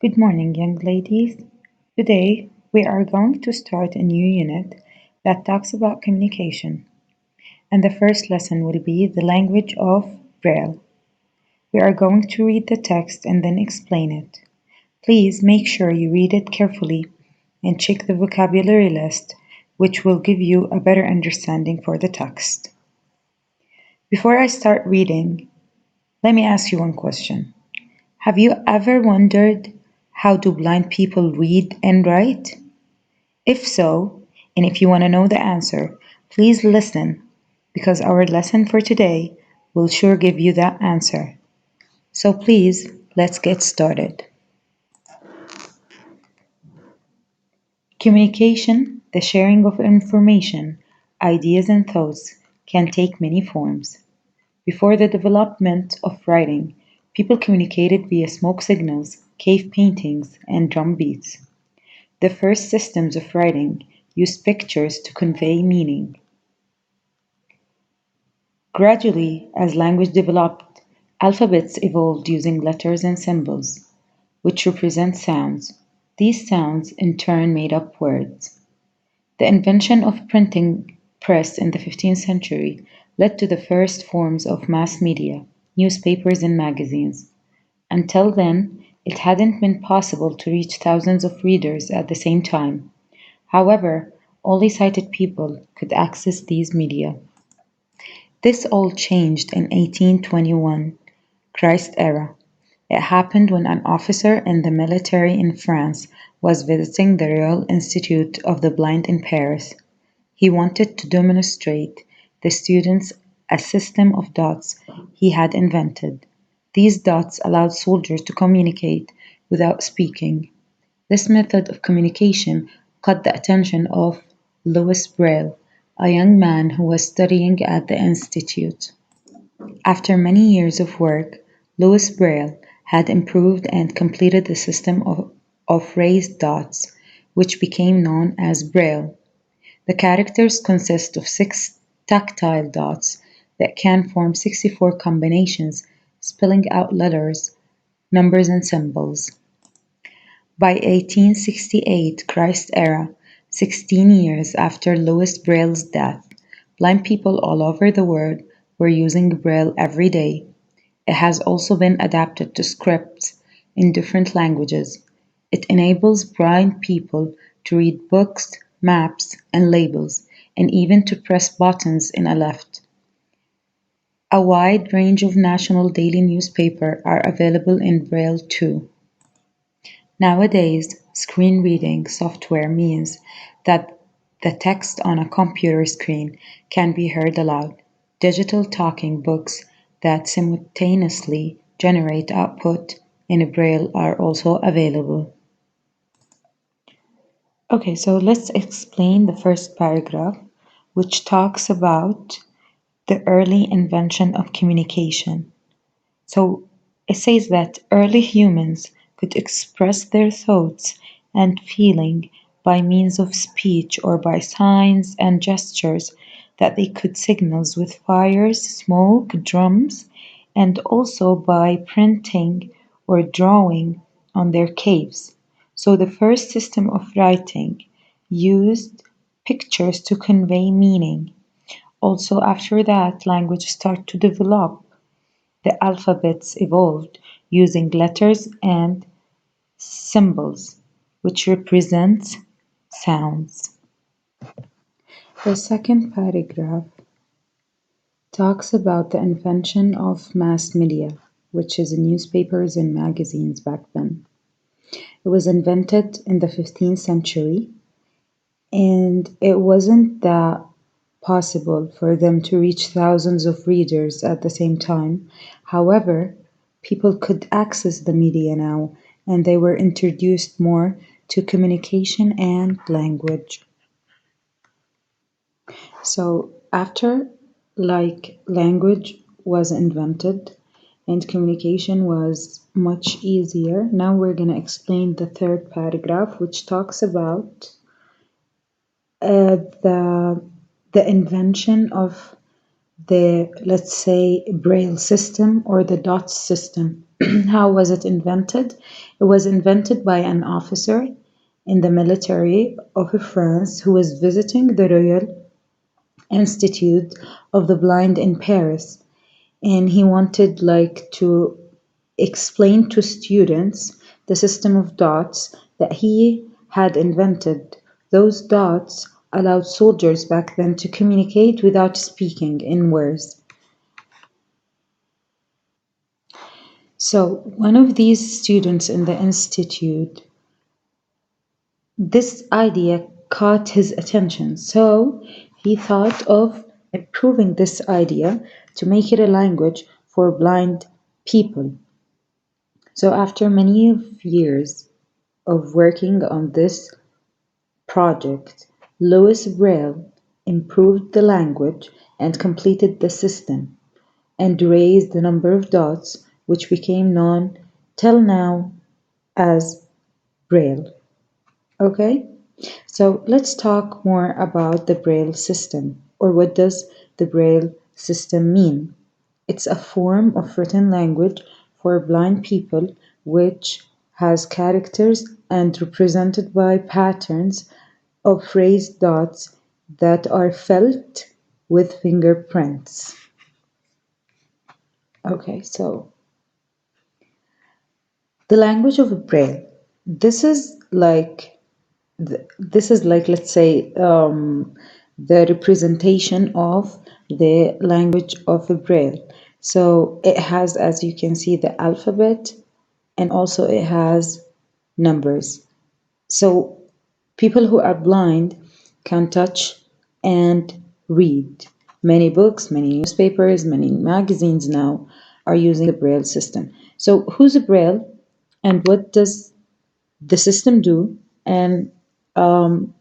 Good morning, young ladies. Today, we are going to start a new unit that talks about communication, and the first lesson will be the language of Braille. We are going to read the text and then explain it. Please make sure you read it carefully and check the vocabulary list, which will give you a better understanding for the text. Before I start reading, let me ask you one question. Have you ever wondered how do blind people read and write? If so, and if you want to know the answer, please listen because our lesson for today will sure give you that answer. So please, let's get started. Communication, the sharing of information, ideas, and thoughts, can take many forms. Before the development of writing, people communicated via smoke signals, cave paintings, and drum beats. The first systems of writing used pictures to convey meaning. Gradually, as language developed, alphabets evolved using letters and symbols, which represent sounds. These sounds in turn made up words. The invention of printing press in the 15th century led to the first forms of mass media, newspapers and magazines. Until then, it hadn't been possible to reach thousands of readers at the same time. However, only sighted people could access these media. This all changed in 1821, Christ era. It happened when an officer in the military in France was visiting the Royal Institute of the Blind in Paris. He wanted to demonstrate the students a system of dots he had invented. These dots allowed soldiers to communicate without speaking. This method of communication caught the attention of Louis Braille, a young man who was studying at the institute. After many years of work, Louis Braille had improved and completed the system of raised dots, which became known as Braille. The characters consist of six tactile dots that can form 64 combinations, spelling out letters, numbers, and symbols. By 1868 Christ era, 16 years after Louis Braille's death, blind people all over the world were using Braille every day. It has also been adapted to scripts in different languages. It enables blind people to read books, maps, and labels, and even to press buttons in a lift. A wide range of national daily newspapers are available in Braille too. Nowadays, screen reading software means that the text on a computer screen can be heard aloud. Digital talking books that simultaneously generate output in Braille are also available. Okay, so let's explain the first paragraph, which talks about the early invention of communication. So it says that early humans could express their thoughts and feeling by means of speech or by signs and gestures that they could signals with fires, smoke, drums, and also by printing or drawing on their caves. So the first system of writing used pictures to convey meaning. Also after that, language started to develop. The alphabets evolved using letters and symbols, which represent sounds. The second paragraph talks about the invention of mass media, which is newspapers and magazines back then. It was invented in the 15th century, and it wasn't that possible for them to reach thousands of readers at the same time. However, people could access the media now, and they were introduced more to communication and language. So, after language was invented and communication was much easier, now we're going to explain the third paragraph, which talks about uh, the the invention of the, let's say, Braille system or the DOTS system. How was it invented? It was invented by an officer in the military of France who was visiting the Royal Institute of the Blind in Paris, and he wanted like to explain to students the system of dots that he had invented. Those dots allowed soldiers back then to communicate without speaking in words. So one of these students in the institute, this idea caught his attention. So he thought of improving this idea to make it a language for blind people. So after many of years of working on this project, Louis Braille improved the language and completed the system and raised the number of dots, which became known till now as Braille. Okay, so let's talk more about the Braille system, or what does the Braille system mean? It's a form of written language for blind people which has characters and represented by patterns of raised dots that are felt with fingerprints. Okay, so the language of Braille. This is like this is like, let's say, the representation of the language of Braille. So it has, as you can see, the alphabet, and also it has numbers. So people who are blind can touch and read. Many books, many newspapers, many magazines now are using the Braille system. So who's a Braille, and what does the system do? And um,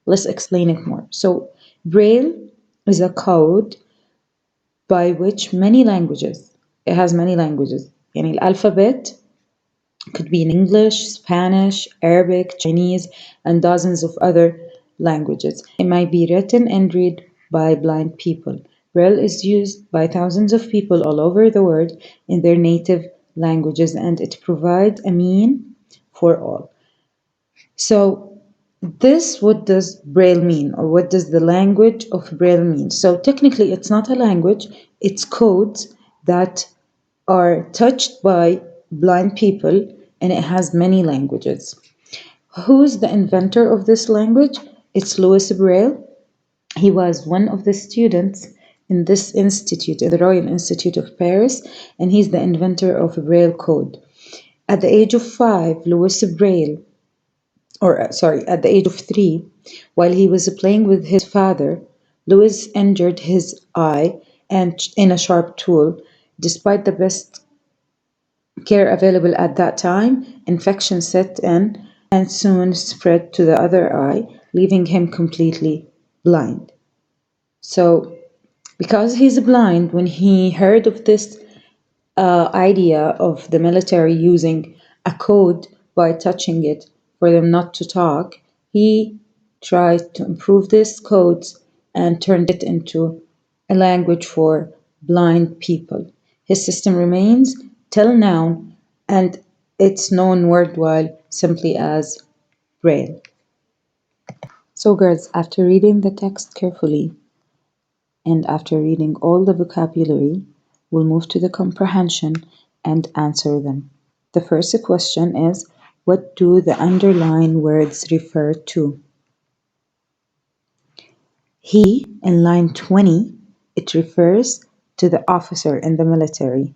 let's explain it more. So Braille is a code by which many languages, it has many languages. يعني الألphabet could be in English, Spanish, Arabic, Chinese, and dozens of other languages. It might be written and read by blind people. Braille is used by thousands of people all over the world in their native languages, and it provides a mean for all. So this, what does Braille mean, or what does the language of Braille mean? So technically it's not a language, it's codes that are touched by blind people, and it has many languages. Who's the inventor of this language? It's Louis Braille. He was one of the students in this institute, in the Royal Institute of Paris, and he's the inventor of Braille code. At the age of 5, Louis Braille, at the age of 3, while he was playing with his father, Louis injured his eye and in a sharp tool. Despite the best care available at that time, infection set in and soon spread to the other eye, leaving him completely blind. So, because he's blind, when he heard of this idea of the military using a code by touching it for them not to talk, he tried to improve this codes and turned it into a language for blind people. His system remains till now, and it's known worldwide simply as Braille. So, girls, after reading the text carefully and after reading all the vocabulary, we'll move to the comprehension and answer them. The first question is, what do the underlined words refer to? He, in line 20, it refers to the officer in the military.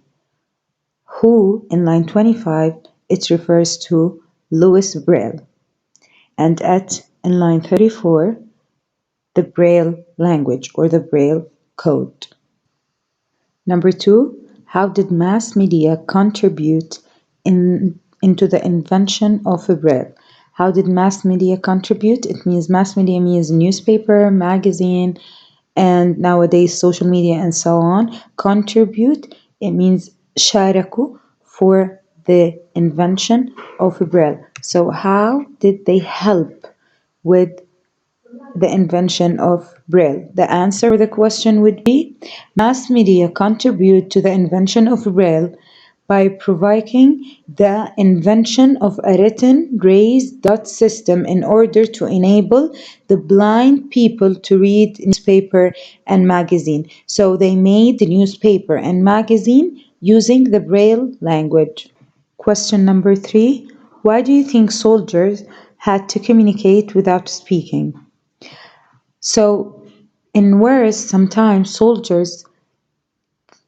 Who, in line 25, it refers to Louis Braille. And at, in line 34, the Braille language or the Braille code. Number 2, how did mass media contribute into the invention of Braille? How did mass media contribute? It means mass media means newspaper, magazine, and nowadays social media and so on. Contribute, it means شاركوا for the invention of Braille. So how did they help with the invention of Braille? The answer for the question would be mass media contribute to the invention of Braille by providing the invention of a written raised dot system in order to enable the blind people to read newspaper and magazine. So they made the newspaper and magazine using the Braille language. Question number 3. Why do you think soldiers had to communicate without speaking? So, in wars, sometimes soldiers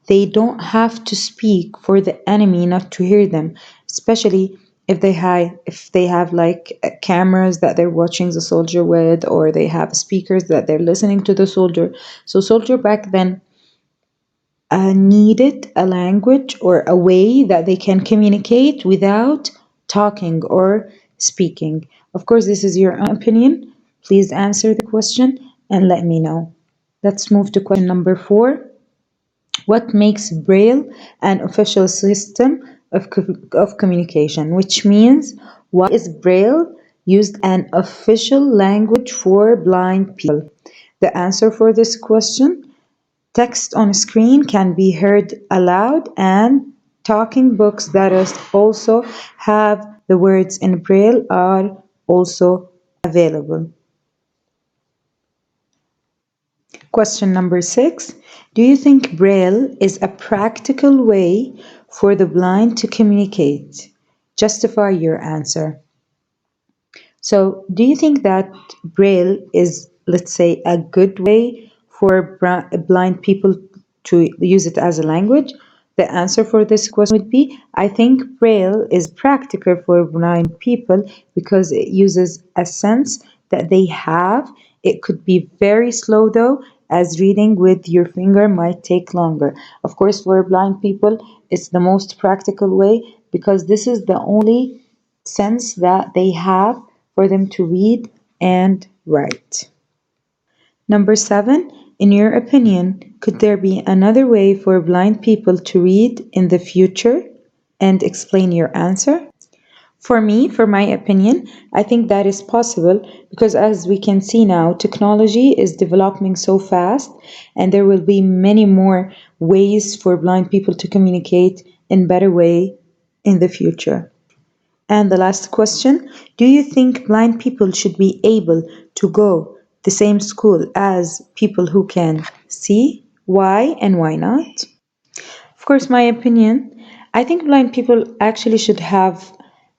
they don't have to speak for the enemy not to hear them, especially if they have like cameras that they're watching the soldier with, or they have speakers that they're listening to the soldier. So, soldier back then needed a language or a way that they can communicate without talking or speaking. Of course, this is your own opinion. Please answer the question and let me know. Let's move to question number 4. What makes Braille an official system of communication? Which means, why is Braille used as an official language for blind people? The answer for this question: text on screen can be heard aloud, and talking books that also have the words in Braille are also available. Question number 6. Do you think Braille is a practical way for the blind to communicate? Justify your answer. So, do you think that Braille is, let's say, a good way for blind people to use it as a language? The answer for this question would be I think Braille is practical for blind people because it uses a sense that they have. It could be very slow though, as reading with your finger might take longer. Of course, for blind people, it's the most practical way because this is the only sense that they have for them to read and write. Number 7, in your opinion, could there be another way for blind people to read in the future? And explain your answer. For me, for my opinion, I think that is possible because as we can see now, technology is developing so fast and there will be many more ways for blind people to communicate in better way in the future. And the last question, do you think blind people should be able to go the same school as people who can see? Why and why not? Of course, my opinion, I think blind people actually should have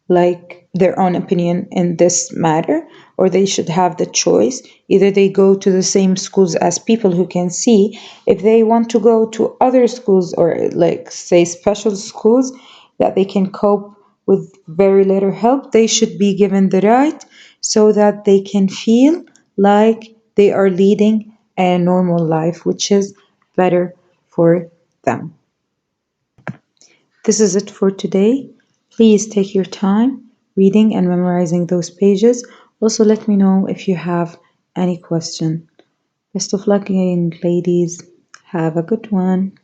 like their own opinion in this matter, or they should have the choice. Either they go to the same schools as people who can see. If they want to go to other schools or like say special schools that they can cope with very little help, they should be given the right so that they can feel like they are leading a normal life, which is better for them. This is it for today. Please take your time reading and memorizing those pages. Also, let me know if you have any question. Best of luck, young ladies. Have a good one.